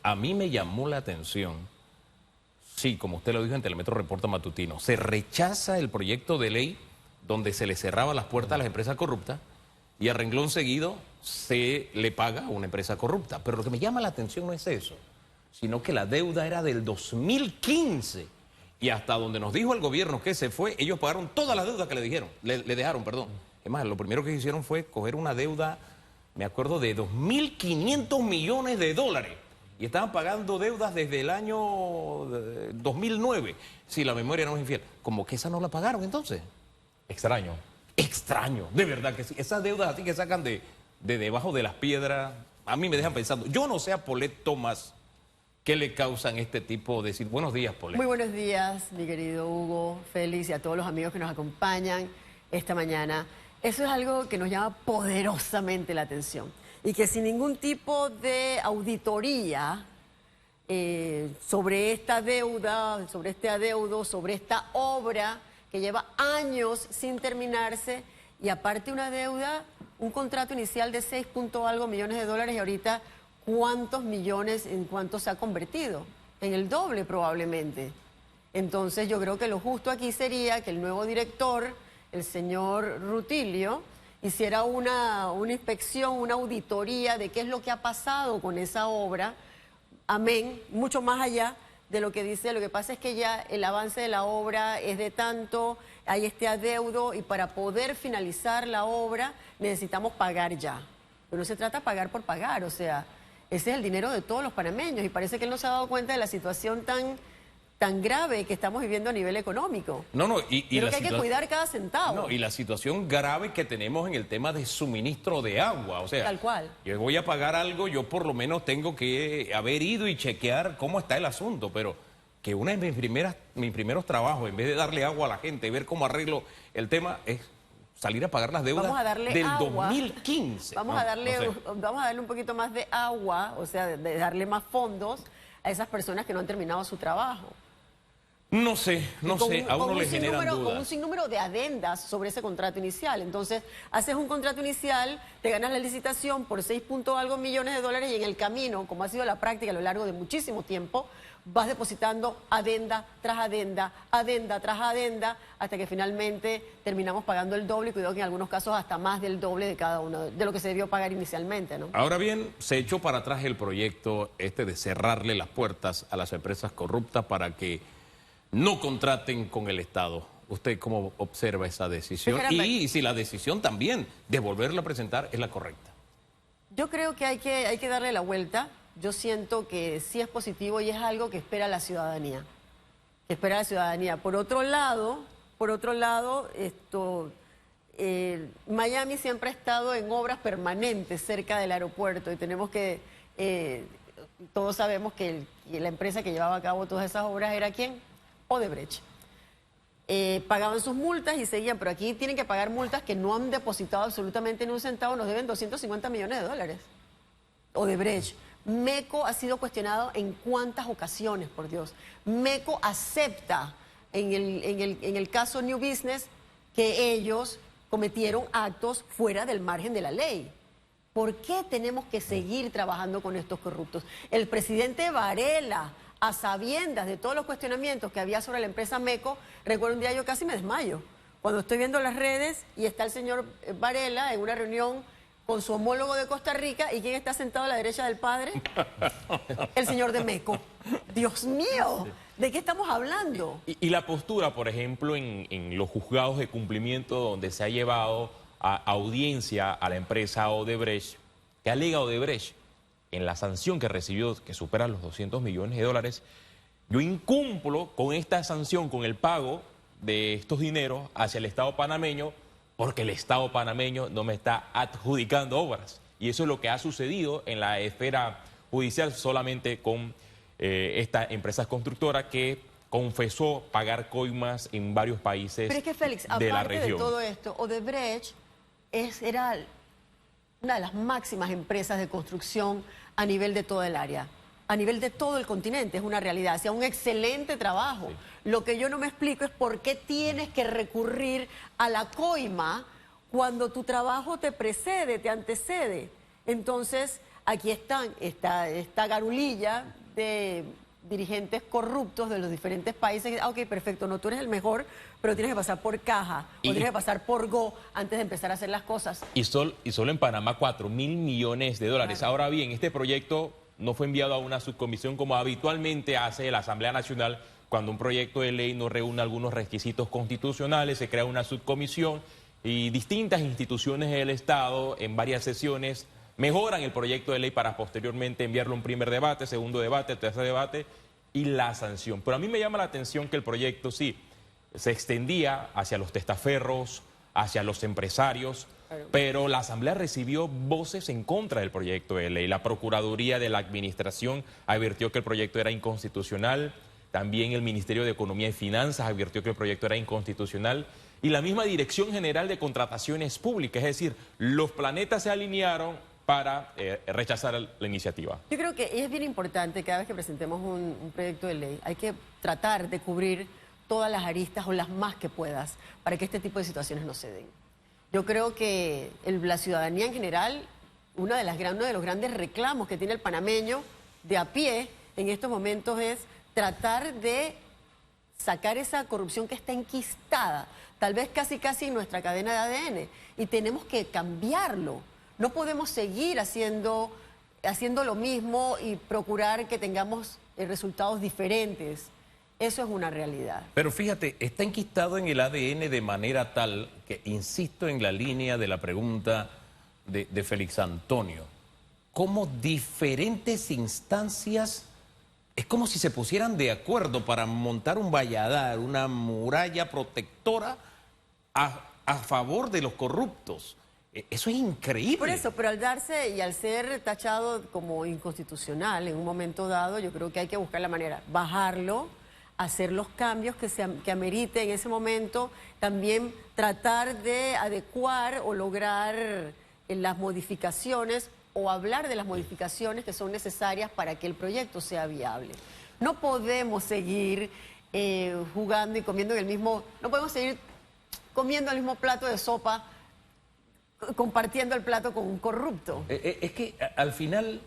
a mí me llamó la atención, sí, como usted lo dijo en Telemetro Reporta Matutino, se rechaza el proyecto de ley donde se le cerraba las puertas a las empresas corruptas y a renglón seguido se le paga a una empresa corrupta. Pero lo que me llama la atención no es eso, sino que la deuda era del 2015 y hasta donde nos dijo el gobierno que se fue, ellos pagaron todas las deudas que le dejaron, perdón. Es más, lo primero que hicieron fue coger una deuda, me acuerdo, de 2.500 millones de dólares. Y estaban pagando deudas desde el año 2009, si la memoria no es infiel. Como que esa no la pagaron entonces. Extraño. Extraño, de verdad que sí. Esas deudas así que sacan de debajo de las piedras, a mí me dejan pensando. Yo no sé a Polet Thomas qué le causan este tipo de... Buenos días, Polet. Muy buenos días, mi querido Hugo, Félix y a todos los amigos que nos acompañan esta mañana. Eso es algo que nos llama poderosamente la atención y que sin ningún tipo de auditoría sobre esta deuda, sobre este adeudo, sobre esta obra que lleva años sin terminarse y aparte una deuda, un contrato inicial de 6 punto algo millones de dólares y ahorita ¿cuántos millones en cuánto se ha convertido? En el doble probablemente. Entonces yo creo que lo justo aquí sería que el nuevo director, el señor Rutilio, hiciera una inspección, una auditoría de qué es lo que ha pasado con esa obra, amén, mucho más allá de lo que dice. Lo que pasa es que ya el avance de la obra es de tanto, hay este adeudo y para poder finalizar la obra necesitamos pagar ya. Pero no se trata de pagar por pagar, o sea, ese es el dinero de todos los panameños y parece que él no se ha dado cuenta de la situación tan grave que estamos viviendo a nivel económico. Creo que hay que cuidar cada centavo. No, y la situación grave que tenemos en el tema de suministro de agua, o sea, tal cual. Yo voy a pagar algo, yo por lo menos tengo que haber ido y chequear cómo está el asunto, pero que uno de mis primeros trabajos, en vez de darle agua a la gente y ver cómo arreglo el tema, es salir a pagar las deudas del agua. 2015. Vamos a darle un poquito más de agua, o sea, de darle más fondos a esas personas que no han terminado su trabajo. No sé, a uno le generan dudas. Con un sinnúmero de adendas sobre ese contrato inicial. Entonces, haces un contrato inicial, te ganas la licitación por 6 punto algo millones de dólares y en el camino, como ha sido la práctica a lo largo de muchísimo tiempo, vas depositando adenda tras adenda, adenda tras adenda, hasta que finalmente terminamos pagando el doble y cuidado que en algunos casos hasta más del doble de cada uno, de lo que se debió pagar inicialmente, ¿no? Ahora bien, se echó para atrás el proyecto de cerrarle las puertas a las empresas corruptas para que no contraten con el Estado. ¿Usted cómo observa esa decisión? Y si la decisión también de volverla a presentar es la correcta. Yo creo que hay que darle la vuelta. Yo siento que sí es positivo y es algo que espera la ciudadanía. Por otro lado, Miami siempre ha estado en obras permanentes cerca del aeropuerto y tenemos que, todos sabemos que la empresa que llevaba a cabo todas esas obras era ¿quién? Odebrecht. Pagaban sus multas y seguían, pero aquí tienen que pagar multas que no han depositado absolutamente ni un centavo, nos deben 250 millones de dólares. Odebrecht. MECO ha sido cuestionado en cuántas ocasiones, por Dios. MECO acepta en el caso New Business que ellos cometieron actos fuera del margen de la ley. ¿Por qué tenemos que seguir trabajando con estos corruptos? El presidente Varela, a sabiendas de todos los cuestionamientos que había sobre la empresa MECO, recuerdo un día yo casi me desmayo, cuando estoy viendo las redes y está el señor Varela en una reunión con su homólogo de Costa Rica, ¿y quién está sentado a la derecha del padre? El señor de MECO. Dios mío, ¿de qué estamos hablando? Y la postura, por ejemplo, en los juzgados de cumplimiento donde se ha llevado a audiencia a la empresa Odebrecht, que alega Odebrecht en la sanción que recibió, que supera los 200 millones de dólares, yo incumplo con esta sanción, con el pago de estos dineros hacia el Estado panameño, porque el Estado panameño no me está adjudicando obras. Y eso es lo que ha sucedido en la esfera judicial solamente con esta empresa constructora que confesó pagar coimas en varios países de la región. Pero es que, Félix, aparte de todo esto, Odebrecht era una de las máximas empresas de construcción a nivel de toda el área, a nivel de todo el continente, es una realidad, hacía un excelente trabajo. Sí. Lo que yo no me explico es por qué tienes que recurrir a la coima cuando tu trabajo te precede, te antecede. Entonces, aquí están esta garulilla de dirigentes corruptos de los diferentes países. Ah, ok, perfecto, no, tú eres el mejor, pero tienes que pasar por caja o tienes que pasar por Go antes de empezar a hacer las cosas. Y solo en Panamá 4.000 millones de dólares. Claro. Ahora bien, este proyecto no fue enviado a una subcomisión como habitualmente hace la Asamblea Nacional. Cuando un proyecto de ley no reúne algunos requisitos constitucionales, se crea una subcomisión y distintas instituciones del Estado en varias sesiones mejoran el proyecto de ley para posteriormente enviarlo a un primer debate, segundo debate, tercer debate y la sanción. Pero a mí me llama la atención que el proyecto sí se extendía hacia los testaferros, hacia los empresarios, pero la Asamblea recibió voces en contra del proyecto de ley. La Procuraduría de la Administración advirtió que el proyecto era inconstitucional, también el Ministerio de Economía y Finanzas advirtió que el proyecto era inconstitucional y la misma Dirección General de Contrataciones Públicas, es decir, los planetas se alinearon para rechazar la iniciativa. Yo creo que es bien importante cada vez que presentemos un proyecto de ley, hay que tratar de cubrir todas las aristas o las más que puedas para que este tipo de situaciones no se den. Yo creo que la ciudadanía en general, uno de los grandes reclamos que tiene el panameño de a pie en estos momentos es tratar de sacar esa corrupción que está enquistada, tal vez casi en nuestra cadena de ADN, y tenemos que cambiarlo. No podemos seguir haciendo lo mismo y procurar que tengamos resultados diferentes. Eso es una realidad. Pero fíjate, está enquistado en el ADN de manera tal que, insisto en la línea de la pregunta de Félix Antonio, cómo diferentes instancias, es como si se pusieran de acuerdo para montar un valladar, una muralla protectora a favor de los corruptos. Eso es increíble. Por eso, pero al darse y al ser tachado como inconstitucional en un momento dado, yo creo que hay que buscar la manera, bajarlo, hacer los cambios que amerite en ese momento, también tratar de adecuar o lograr las modificaciones o hablar de las modificaciones que son necesarias para que el proyecto sea viable. No podemos seguir jugando y comiendo no podemos seguir comiendo el mismo plato de sopa, compartiendo el plato con un corrupto. Es que al final,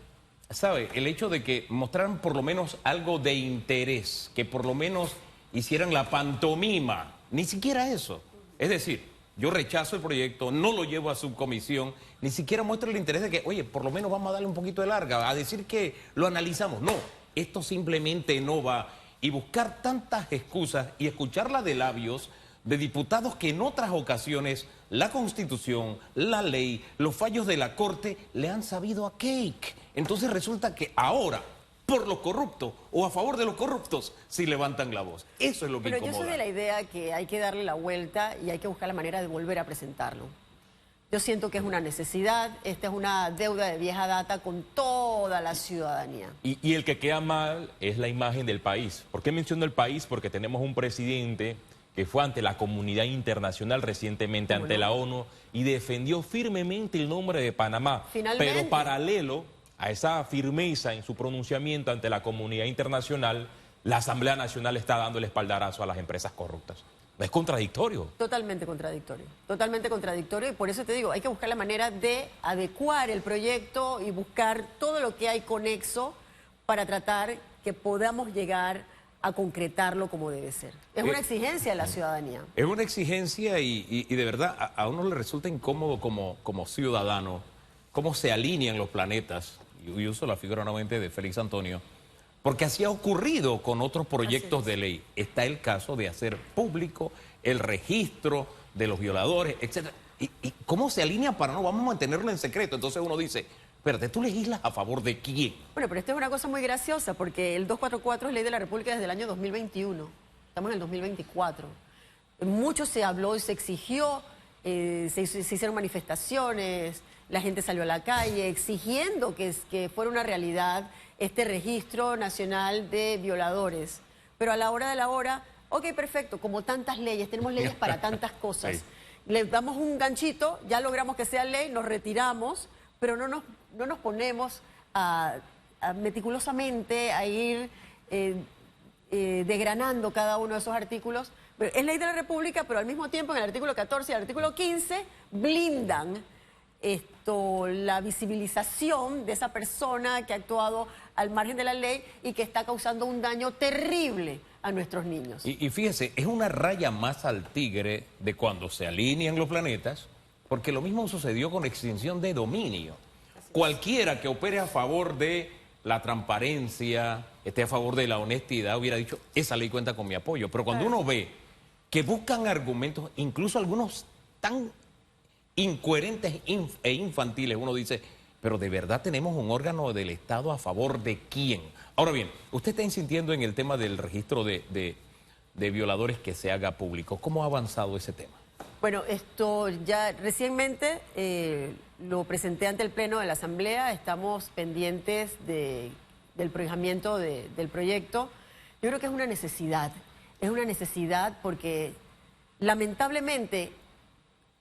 ¿sabe? El hecho de que mostraran por lo menos algo de interés, que por lo menos hicieran la pantomima, ni siquiera eso. Es decir, yo rechazo el proyecto, no lo llevo a subcomisión, ni siquiera muestro el interés de que, oye, por lo menos vamos a darle un poquito de larga, a decir que lo analizamos. No, esto simplemente no va. Y buscar tantas excusas y escucharlas de labios de diputados que en otras ocasiones la Constitución, la ley, los fallos de la Corte le han sabido a cake. Entonces resulta que ahora, por los corruptos o a favor de los corruptos, sí levantan la voz. Eso es lo que incomoda. Pero yo soy de la idea que hay que darle la vuelta y hay que buscar la manera de volver a presentarlo. Yo siento que es una necesidad, esta es una deuda de vieja data con toda la ciudadanía. Y el que queda mal es la imagen del país. ¿Por qué menciono el país? Porque tenemos un presidente que fue ante la comunidad internacional recientemente, ante la ONU, y defendió firmemente el nombre de Panamá. Finalmente. Pero paralelo a esa firmeza en su pronunciamiento ante la comunidad internacional, la Asamblea Nacional está dando el espaldarazo a las empresas corruptas. Es contradictorio. Totalmente contradictorio, y por eso te digo, hay que buscar la manera de adecuar el proyecto y buscar todo lo que hay conexo para tratar que podamos llegar a concretarlo como debe ser. Es una exigencia de la ciudadanía. Es una exigencia y de verdad a uno le resulta incómodo como ciudadano cómo se alinean los planetas, y uso la figura nuevamente de Félix Antonio, porque así ha ocurrido con otros proyectos de ley. Está el caso de hacer público el registro de los violadores, etc. ¿Y cómo se alinea para no vamos a mantenerlo en secreto? Entonces uno dice, espérate, ¿tú legislas a favor de quién? Bueno, pero esto es una cosa muy graciosa, porque el 244 es ley de la República desde el año 2021. Estamos en el 2024. Mucho se habló y se exigió, se hicieron manifestaciones, la gente salió a la calle exigiendo que fuera una realidad este registro nacional de violadores. Pero a la hora de la hora, ok, perfecto, como tantas leyes, tenemos leyes para tantas cosas. Sí. Le damos un ganchito, ya logramos que sea ley, nos retiramos, pero no nos ponemos a meticulosamente a ir desgranando cada uno de esos artículos. Es ley de la República, pero al mismo tiempo en el artículo 14 y el artículo 15 blindan la visibilización de esa persona que ha actuado al margen de la ley y que está causando un daño terrible a nuestros niños. Y fíjese, es una raya más al tigre de cuando se alinean los planetas, porque lo mismo sucedió con extinción de dominio. Cualquiera que opere a favor de la transparencia, esté a favor de la honestidad, hubiera dicho, esa ley cuenta con mi apoyo. Pero cuando uno ve que buscan argumentos, incluso algunos tan incoherentes e infantiles, uno dice, pero ¿de verdad tenemos un órgano del Estado a favor de quién? Ahora bien, usted está insistiendo en el tema del registro de violadores que se haga público. ¿Cómo ha avanzado ese tema? Bueno, esto ya recientemente lo presenté ante el Pleno de la Asamblea, estamos pendientes del prohijamiento del proyecto. Yo creo que es una necesidad porque lamentablemente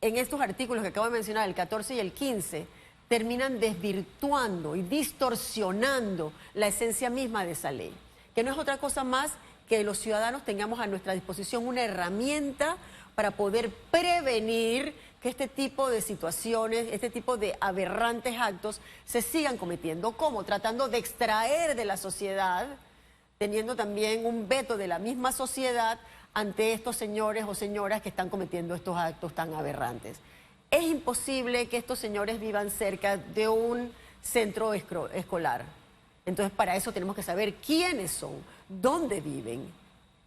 en estos artículos que acabo de mencionar, el 14 y el 15, terminan desvirtuando y distorsionando la esencia misma de esa ley, que no es otra cosa más que los ciudadanos tengamos a nuestra disposición una herramienta para poder prevenir que este tipo de situaciones, este tipo de aberrantes actos se sigan cometiendo. ¿Cómo? Tratando de extraer de la sociedad, teniendo también un veto de la misma sociedad ante estos señores o señoras que están cometiendo estos actos tan aberrantes. Es imposible que estos señores vivan cerca de un centro escolar. Entonces, para eso tenemos que saber quiénes son, dónde viven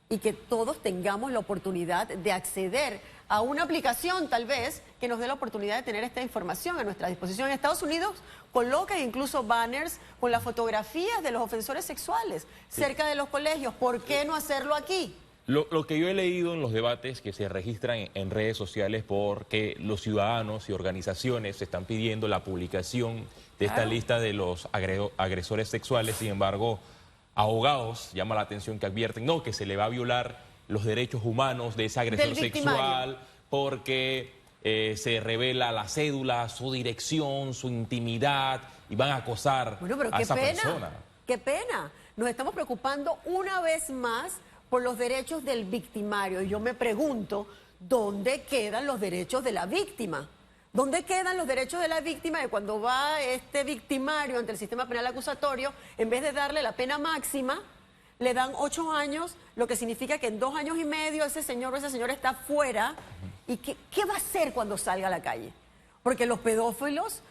y que todos tengamos la oportunidad de acceder a una aplicación, tal vez, que nos dé la oportunidad de tener esta información a nuestra disposición. En Estados Unidos colocan incluso banners con las fotografías de los ofensores sexuales cerca de los colegios. ¿Por qué no hacerlo aquí? Lo que yo he leído en los debates que se registran en redes sociales porque los ciudadanos y organizaciones están pidiendo la publicación de esta lista de los agresores sexuales. Sin embargo, abogados llama la atención que advierten que se le va a violar los derechos humanos de ese agresor sexual porque se revela la cédula, su dirección, su intimidad y van a acosar a esa persona. ¡Qué pena! Nos estamos preocupando una vez más por los derechos del victimario. Y yo me pregunto, ¿dónde quedan los derechos de la víctima? ¿Dónde quedan los derechos de la víctima de cuando va este victimario ante el sistema penal acusatorio, en vez de darle la pena máxima, le dan 8 años, lo que significa que en 2 años y medio ese señor o esa señora está fuera? ¿Y qué va a hacer cuando salga a la calle? Porque los pedófilos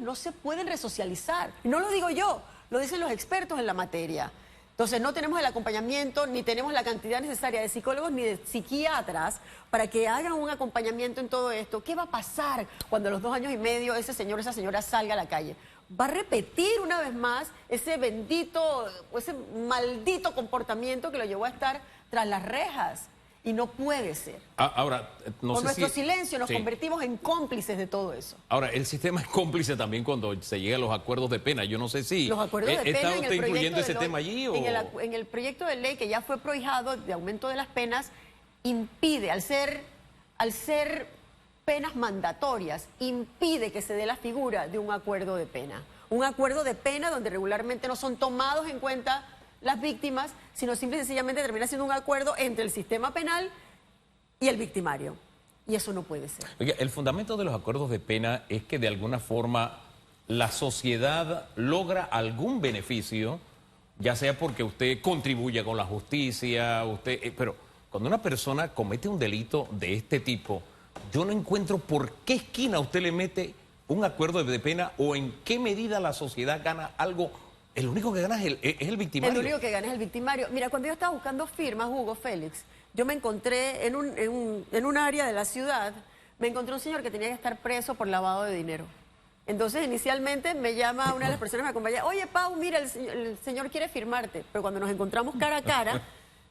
no se pueden resocializar. Y no lo digo yo, lo dicen los expertos en la materia. Entonces no tenemos el acompañamiento, ni tenemos la cantidad necesaria de psicólogos ni de psiquiatras para que hagan un acompañamiento en todo esto. ¿Qué va a pasar cuando a los 2 años y medio ese señor o esa señora salga a la calle? Va a repetir una vez más ese maldito comportamiento que lo llevó a estar tras las rejas. Y no puede ser. Ahora, no Con sé nuestro si... silencio nos convertimos en cómplices de todo eso. Ahora, el sistema es cómplice también cuando se llega a los acuerdos de pena. Yo no sé si... Los acuerdos de pena ¿Está usted incluyendo ese tema allí o...? En el proyecto de ley que ya fue prohijado de aumento de las penas, impide, al ser penas mandatorias, impide que se dé la figura de un acuerdo de pena. Un acuerdo de pena donde regularmente no son tomados en cuenta las víctimas, sino simple y sencillamente termina siendo un acuerdo entre el sistema penal y el victimario. Y eso no puede ser. Oiga, el fundamento de los acuerdos de pena es que de alguna forma la sociedad logra algún beneficio, ya sea porque usted contribuye con la justicia, pero cuando una persona comete un delito de este tipo, yo no encuentro por qué esquina usted le mete un acuerdo de pena o en qué medida la sociedad gana algo. El único que gana es el victimario. El único que gana es el victimario. Mira, cuando yo estaba buscando firmas, Hugo, Félix, yo me encontré en un área de la ciudad, me encontré un señor que tenía que estar preso por lavado de dinero. Entonces, inicialmente me llama una de las personas que me acompaña, oye, Pau, mira, el señor quiere firmarte. Pero cuando nos encontramos cara a cara,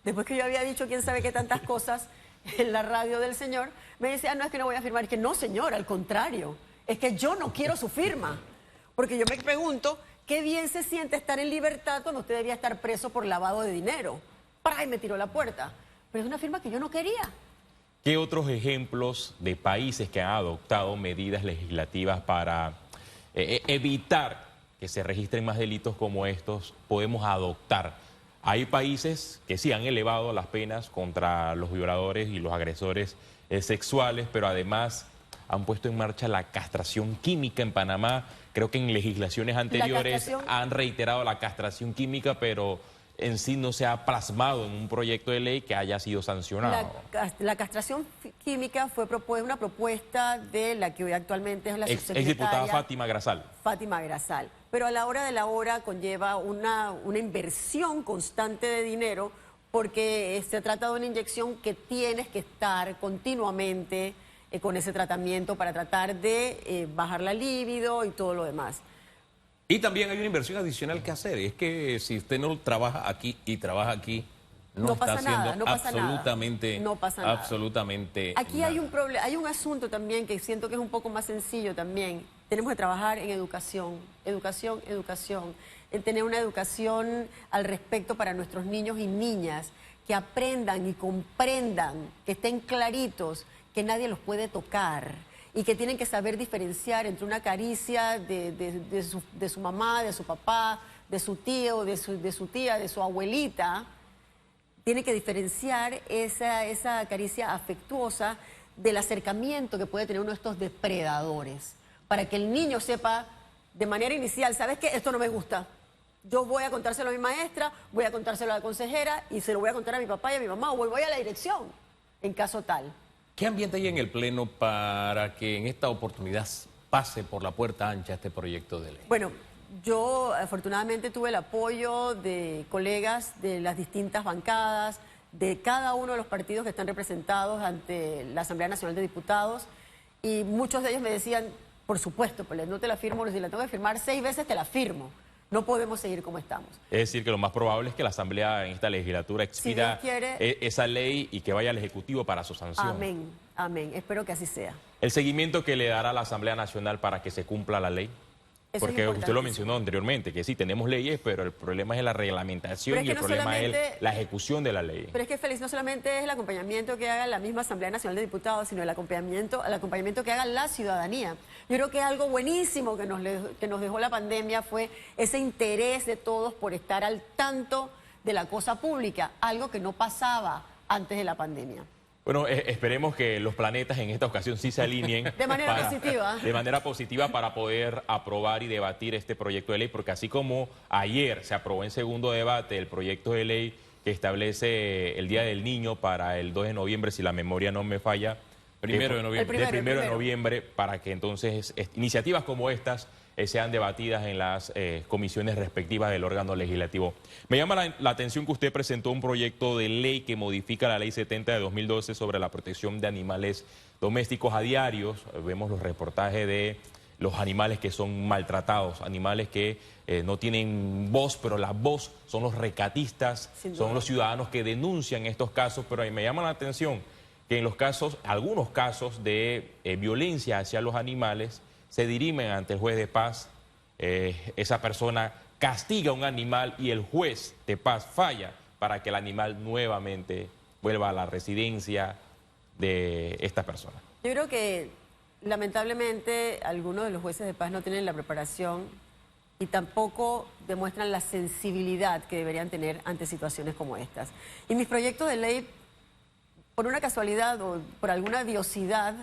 después que yo había dicho quién sabe qué tantas cosas en la radio del señor, me dice, no, es que no voy a firmar. Y que no, señor, al contrario, es que yo no quiero su firma. Porque yo me pregunto... Qué bien se siente estar en libertad cuando usted debía estar preso por lavado de dinero. ¡Pray! Me tiró la puerta. Pero es una firma que yo no quería. ¿Qué otros ejemplos de países que han adoptado medidas legislativas para evitar que se registren más delitos como estos podemos adoptar? Hay países que sí han elevado las penas contra los violadores y los agresores sexuales, pero además han puesto en marcha la castración química en Panamá. Creo que en legislaciones anteriores han reiterado la castración química, pero en sí no se ha plasmado en un proyecto de ley que haya sido sancionado. La castración química fue una propuesta de la que hoy actualmente es la subsecretaria. Exdiputada Fátima Grasal. Fátima Grasal. Pero a la hora de la hora conlleva una inversión constante de dinero, porque se trata de una inyección que tienes que estar continuamente con ese tratamiento para tratar de bajar la libido y todo lo demás. Y también hay una inversión adicional que hacer, y es que si usted no trabaja aquí y trabaja aquí, no está haciendo absolutamente Aquí nada. hay un problema, hay un asunto también que siento que es un poco más sencillo también. Tenemos que trabajar en educación, en tener una educación al respecto para nuestros niños y niñas, que aprendan y comprendan, que estén claritos, que nadie los puede tocar y que tienen que saber diferenciar entre una caricia de su mamá, de su papá, de su tío, de su tía, de su abuelita. Tienen que diferenciar esa caricia afectuosa del acercamiento que puede tener uno de estos depredadores, para que el niño sepa de manera inicial, ¿sabes qué? Esto no me gusta. Yo voy a contárselo a mi maestra, voy a contárselo a la consejera y se lo voy a contar a mi papá y a mi mamá, o voy a la dirección, en caso tal. ¿Qué ambiente hay en el Pleno para que en esta oportunidad pase por la puerta ancha este proyecto de ley? Bueno, yo afortunadamente tuve el apoyo de colegas de las distintas bancadas, de cada uno de los partidos que están representados ante la Asamblea Nacional de Diputados, y muchos de ellos me decían, por supuesto, pues no te la firmo, si la tengo que firmar 6 veces te la firmo. No podemos seguir como estamos. Es decir, que lo más probable es que la Asamblea en esta legislatura expida esa ley y que vaya al Ejecutivo para su sanción. Amén, amén. Espero que así sea. El seguimiento que le dará la Asamblea Nacional para que se cumpla la ley. Eso porque usted lo mencionó anteriormente, que sí, tenemos leyes, pero el problema es la reglamentación y el problema es la ejecución de la ley. Pero es que, Félix, no solamente es el acompañamiento que haga la misma Asamblea Nacional de Diputados, sino el acompañamiento que haga la ciudadanía. Yo creo que algo buenísimo que nos dejó la pandemia fue ese interés de todos por estar al tanto de la cosa pública, algo que no pasaba antes de la pandemia. Bueno, esperemos que los planetas en esta ocasión sí se alineen. De manera positiva. De manera positiva para poder aprobar y debatir este proyecto de ley, porque así como ayer se aprobó en segundo debate el proyecto de ley que establece el Día del Niño para el 2 de noviembre, si la memoria no me falla. Primero de noviembre. Primero de noviembre, para que entonces iniciativas como estas sean debatidas en las comisiones respectivas del órgano legislativo. Me llama la atención que usted presentó un proyecto de ley que modifica la Ley 70 de 2012 sobre la protección de animales domésticos a diarios. Vemos los reportajes de los animales que son maltratados, animales que no tienen voz, pero la voz son los rescatistas, son los ciudadanos que denuncian estos casos, pero me llama la atención que en algunos casos de violencia hacia los animales, se dirimen ante el juez de paz, esa persona castiga a un animal y el juez de paz falla para que el animal nuevamente vuelva a la residencia de esta persona. Yo creo que lamentablemente algunos de los jueces de paz no tienen la preparación y tampoco demuestran la sensibilidad que deberían tener ante situaciones como estas. Y mis proyectos de ley, por una casualidad o por alguna diosidad,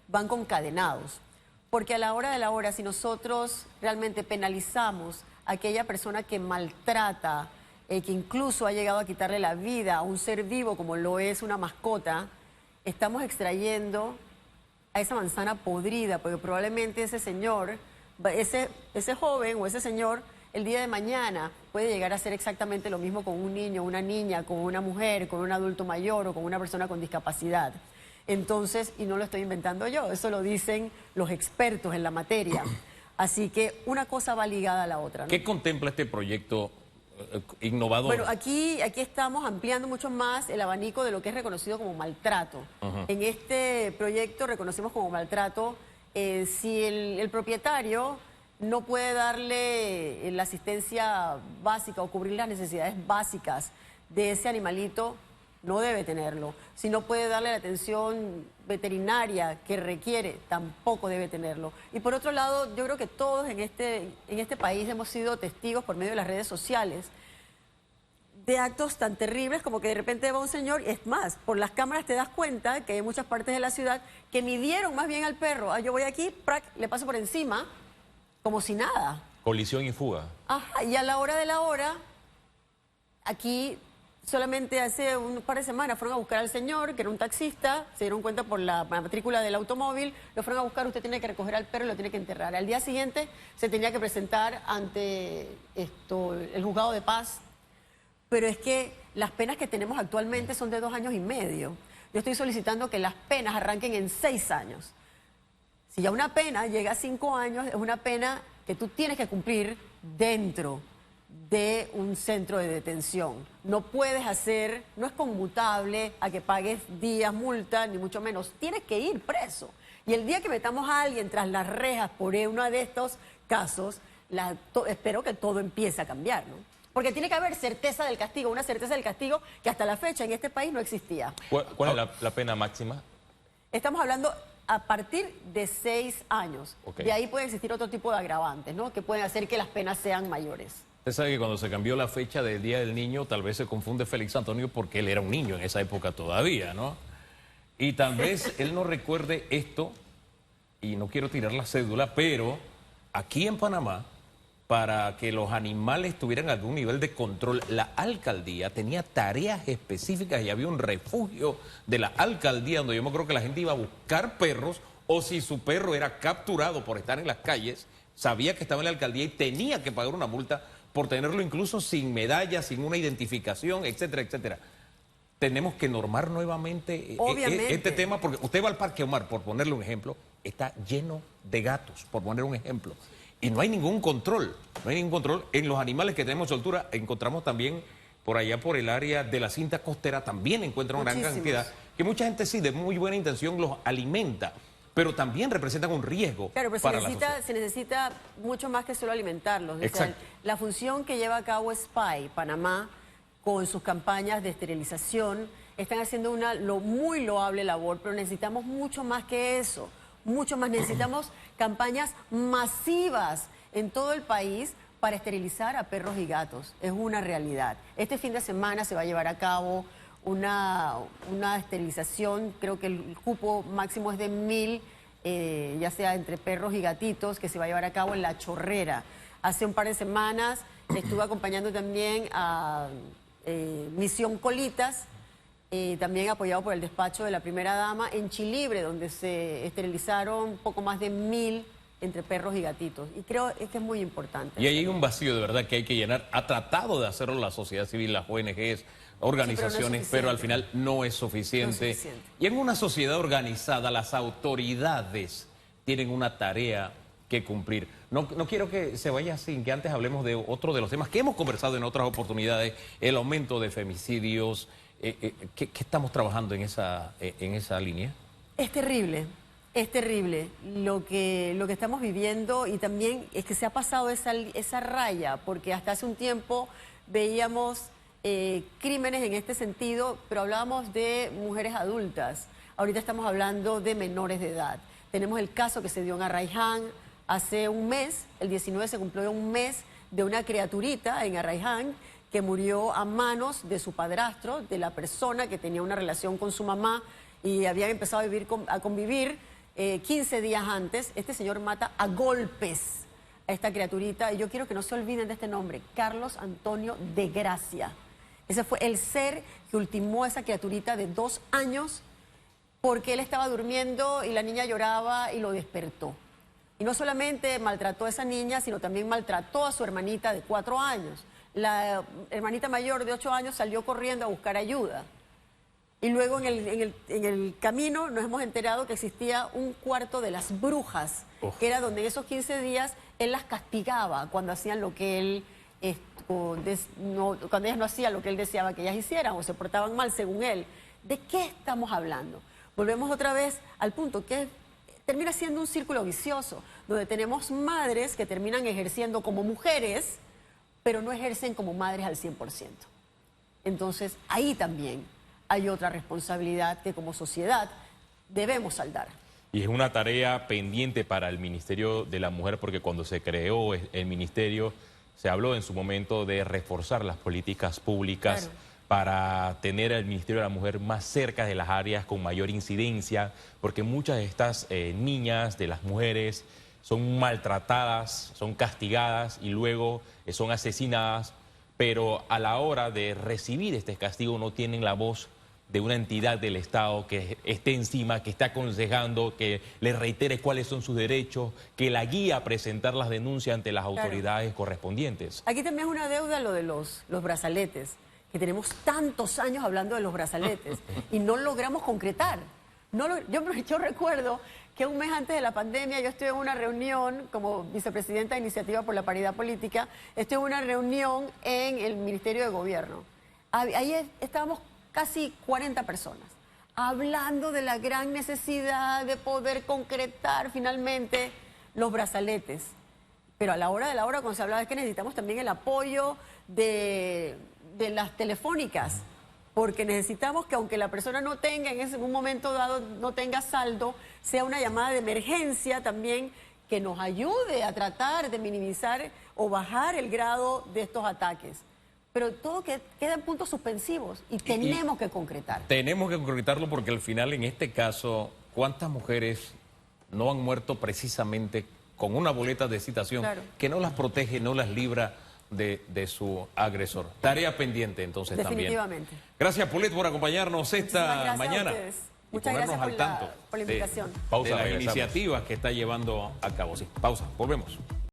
van concadenados. Porque a la hora de la hora, si nosotros realmente penalizamos a aquella persona que maltrata, que incluso ha llegado a quitarle la vida a un ser vivo como lo es una mascota, estamos extrayendo a esa manzana podrida, porque probablemente ese señor, ese joven o ese señor, el día de mañana puede llegar a hacer exactamente lo mismo con un niño, una niña, con una mujer, con un adulto mayor o con una persona con discapacidad. Entonces, y no lo estoy inventando yo, eso lo dicen los expertos en la materia. Así que una cosa va ligada a la otra, ¿no? ¿Qué contempla este proyecto innovador? Bueno, aquí estamos ampliando mucho más el abanico de lo que es reconocido como maltrato. En este proyecto reconocemos como maltrato si el propietario no puede darle la asistencia básica o cubrir las necesidades básicas de ese animalito, no debe tenerlo. Si no puede darle la atención veterinaria que requiere, tampoco debe tenerlo. Y por otro lado, yo creo que todos en este país hemos sido testigos por medio de las redes sociales de actos tan terribles como que de repente va un señor, y es más, por las cámaras te das cuenta que hay muchas partes de la ciudad que midieron más bien al perro. Ah, yo voy aquí, ¡prac!, le paso por encima, como si nada. Colisión y fuga. Ajá, y a la hora de la hora, aquí solamente hace un par de semanas fueron a buscar al señor, que era un taxista, se dieron cuenta por la matrícula del automóvil, lo fueron a buscar, usted tiene que recoger al perro y lo tiene que enterrar. Al día siguiente se tenía que presentar ante el juzgado de paz. Pero es que las penas que tenemos actualmente son de 2 años y medio. Yo estoy solicitando que las penas arranquen en 6 años. Si ya una pena llega a 5 años, es una pena que tú tienes que cumplir dentro de un centro de detención. No puedes hacer, no es conmutable a que pagues días, multa, ni mucho menos. Tienes que ir preso. Y el día que metamos a alguien tras las rejas por uno de estos casos, espero que todo empiece a cambiar, ¿no? Porque tiene que haber certeza del castigo, una certeza del castigo que hasta la fecha en este país no existía. ¿Cuál es la pena máxima? Estamos hablando a partir de 6 años. Okay. De ahí puede existir otro tipo de agravantes, ¿no? Que pueden hacer que las penas sean mayores. Usted sabe que cuando se cambió la fecha del Día del Niño, tal vez se confunde Félix Antonio porque él era un niño en esa época todavía, ¿no? Y tal vez él no recuerde esto, y no quiero tirar la cédula, pero aquí en Panamá, para que los animales tuvieran algún nivel de control, la alcaldía tenía tareas específicas y había un refugio de la alcaldía donde yo me creo que la gente iba a buscar perros, o si su perro era capturado por estar en las calles, sabía que estaba en la alcaldía y tenía que pagar una multa por tenerlo incluso sin medalla, sin una identificación, etcétera, etcétera. Tenemos que normar nuevamente este tema, porque usted va al Parque Omar, por ponerle un ejemplo, está lleno de gatos, por poner un ejemplo. Y no hay ningún control, no hay ningún control. En los animales que tenemos soltura, encontramos también por allá por el área de la cinta costera, también encuentran una gran cantidad, que mucha gente sí, de muy buena intención, los alimenta, pero también representan un riesgo. Claro, pero para la sociedad. se necesita mucho más que solo alimentarlos. O sea, la función que lleva a cabo SPY, Panamá, con sus campañas de esterilización, están haciendo una muy loable labor, pero necesitamos mucho más que eso. Mucho más, necesitamos campañas masivas en todo el país para esterilizar a perros y gatos. Es una realidad. Este fin de semana se va a llevar a cabo una esterilización, creo que el cupo máximo es de 1000, ya sea entre perros y gatitos, que se va a llevar a cabo en La Chorrera. Hace un par de semanas estuve acompañando también a Misión Colitas, también apoyado por el despacho de la primera dama, en Chilibre, donde se esterilizaron poco más de 1000 entre perros y gatitos. Y creo que es muy importante. Y ahí hay un vacío de verdad que hay que llenar. Ha tratado de hacerlo la sociedad civil, las ONGs, organizaciones, sí, pero al final no es suficiente. Y en una sociedad organizada, las autoridades tienen una tarea que cumplir. No quiero que se vaya sin que antes hablemos de otro de los temas que hemos conversado en otras oportunidades, el aumento de femicidios. ¿Qué estamos trabajando en esa línea? Es terrible lo que estamos viviendo, y también es que se ha pasado esa raya, porque hasta hace un tiempo veíamos crímenes en este sentido, pero hablábamos de mujeres adultas. Ahorita estamos hablando de menores de edad. Tenemos el caso que se dio en Arraiján hace un mes, el 19 se cumplió un mes, de una criaturita en Arraiján que murió a manos de su padrastro, de la persona que tenía una relación con su mamá y habían empezado a convivir 15 días antes. Este señor mata a golpes a esta criaturita, y yo quiero que no se olviden de este nombre, Carlos Antonio de Gracia. Ese fue el ser que ultimó a esa criaturita de 2 años, porque él estaba durmiendo y la niña lloraba y lo despertó. Y no solamente maltrató a esa niña, sino también maltrató a su hermanita de 4 años. La hermanita mayor de 8 años salió corriendo a buscar ayuda. Y luego en el camino nos hemos enterado que existía un cuarto de las brujas, que era donde en esos 15 días él las castigaba cuando hacían lo que él, cuando ellas no hacían lo que él deseaba que ellas hicieran o se portaban mal según él. ¿De qué estamos hablando? Volvemos otra vez al punto que termina siendo un círculo vicioso, donde tenemos madres que terminan ejerciendo como mujeres, pero no ejercen como madres al 100%. Entonces, ahí también hay otra responsabilidad que como sociedad debemos saldar. Y es una tarea pendiente para el Ministerio de la Mujer, porque cuando se creó el ministerio Se habló en su momento de reforzar las políticas públicas para tener al Ministerio de la Mujer más cerca de las áreas con mayor incidencia, porque muchas de estas niñas, de las mujeres, son maltratadas, son castigadas y luego son asesinadas, pero a la hora de recibir este castigo no tienen la voz de una entidad del Estado que esté encima, que esté aconsejando, que le reitere cuáles son sus derechos, que la guía a presentar las denuncias ante las autoridades correspondientes. Aquí también es una deuda lo de los brazaletes, que tenemos tantos años hablando de los brazaletes y no logramos concretar. Yo recuerdo que un mes antes de la pandemia yo estuve en una reunión como vicepresidenta de Iniciativa por la Paridad Política, estuve en una reunión en el Ministerio de Gobierno. Ahí estábamos casi 40 personas, hablando de la gran necesidad de poder concretar finalmente los brazaletes. Pero a la hora de la hora, cuando se hablaba, es que necesitamos también el apoyo de las telefónicas, porque necesitamos que aunque la persona no tenga, en un momento dado, no tenga saldo, sea una llamada de emergencia también que nos ayude a tratar de minimizar o bajar el grado de estos ataques. Pero todo queda en puntos suspensivos y tenemos que concretar. Tenemos que concretarlo porque al final, en este caso, ¿cuántas mujeres no han muerto precisamente con una boleta de citación que no las protege, no las libra de su agresor? Tarea pendiente entonces Definitivamente. también. Gracias, Paulette, por acompañarnos esta mañana. Muchas gracias por la invitación. De las iniciativas que está llevando a cabo. Sí, pausa, volvemos.